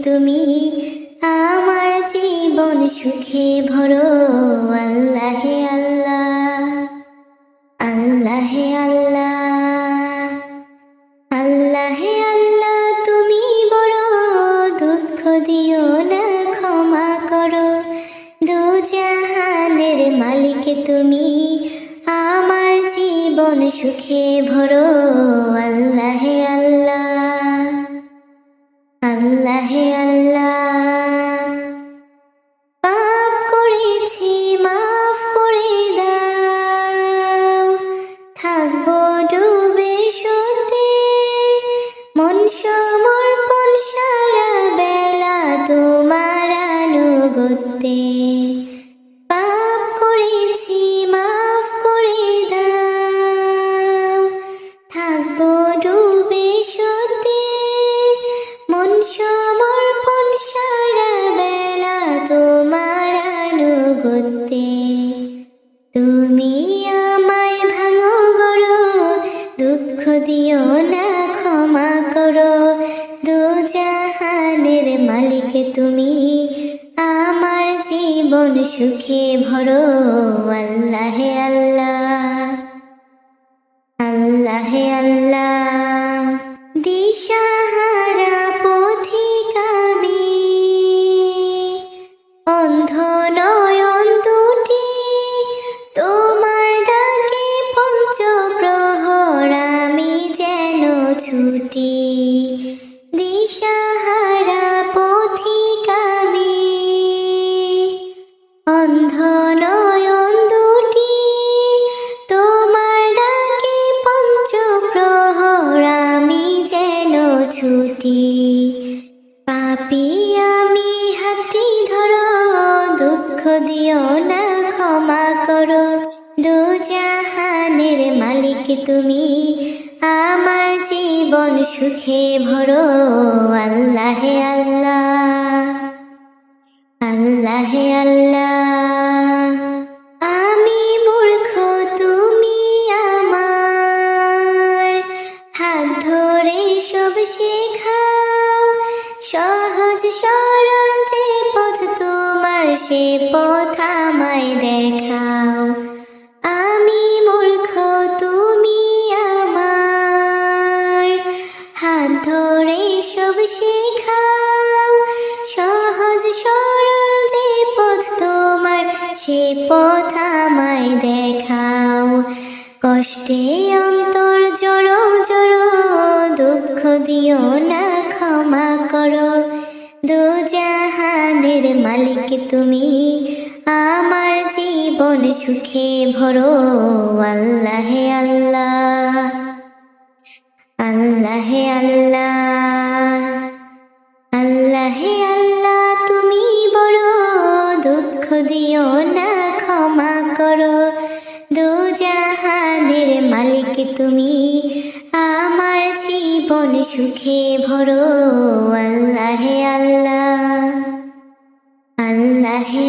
তুমি আমার জীবন সুখে ভরো। আল্লাহ হে আল্লাহ, আল্লাহ হে আল্লাহ, আল্লাহ হে আল্লাহ তুমি বড়, দুঃখ দিও না ক্ষমা করো। দু জাহানের মালিক তুমি আমার জীবন সুখে ভরো। আল্লাহ হে আল্লাহ, আল্লাহ হে আল্লাহ, পাপ করেছি মাফ করে দাও, থাকবো ডুবে সতে মন সমর্পণ সারা বেলা তোমার আনুগত্যে। পাপ করেছি মাফ করে দাও, থাকবো ডুবে সতে মন সমর্পণ সারা বেলা তোমার আনুগত্যে। তুমি আমায় ভাঙো গড়ো, দুঃখ দিও না ক্ষমা করো। দু জাহানের মালিক তুমি আমার জীবন সুখে ভরো। আল্লাহ হে আল্লাহ, আল্লাহ হে আল্লাহ, দিশাহারা পথিক আমি, অন্ধ নয়ন দুটি তোমার ডাকে পঞ্চপ্রহর আমি যেন ছুটি। দিশাহারা পথিক আমি, অন্ধ নয়ন দুটি তোমার ডাকে পঞ্চপ্রহর আমি যেন ছুটি। পাপী আমি হাতটি ধরো, দুঃখ দিও না ক্ষমা করো। দু জাহানের মালিক তুমি আমার জীবন সুখে ভরো। আল্লাহ হে আল্লাহ, আল্লাহ হে আল্লাহ, আমি মূর্খ তুমি আমার হাত ধরে সব শেখাও। সহজ সরল যে পথ তোমার সে পথ আমায় দেখাও। আমি মূর্খ তুমি আমার হাত ধরে সব শেখাও। সহজ সরল যে পথ তোমার সে পথ আমায় দেখাও। কষ্টে অন্তর জড়ো জড়ো, দুঃখ দিও না ক্ষমা করো। দু জাহানের মালিক তুমি আমার জীবন সুখে ভরো। আল্লাহ হে আল্লাহ, আল্লাহ হে আল্লাহ, আল্লাহ হে আল্লাহ তুমি বড়, দুঃখ দিও না ক্ষমা করো। দু জাহানের মালিক তুমি আমার জীবন সুখে ভরো। আল্লাহ হে আল্লাহ, আল্লাহ হে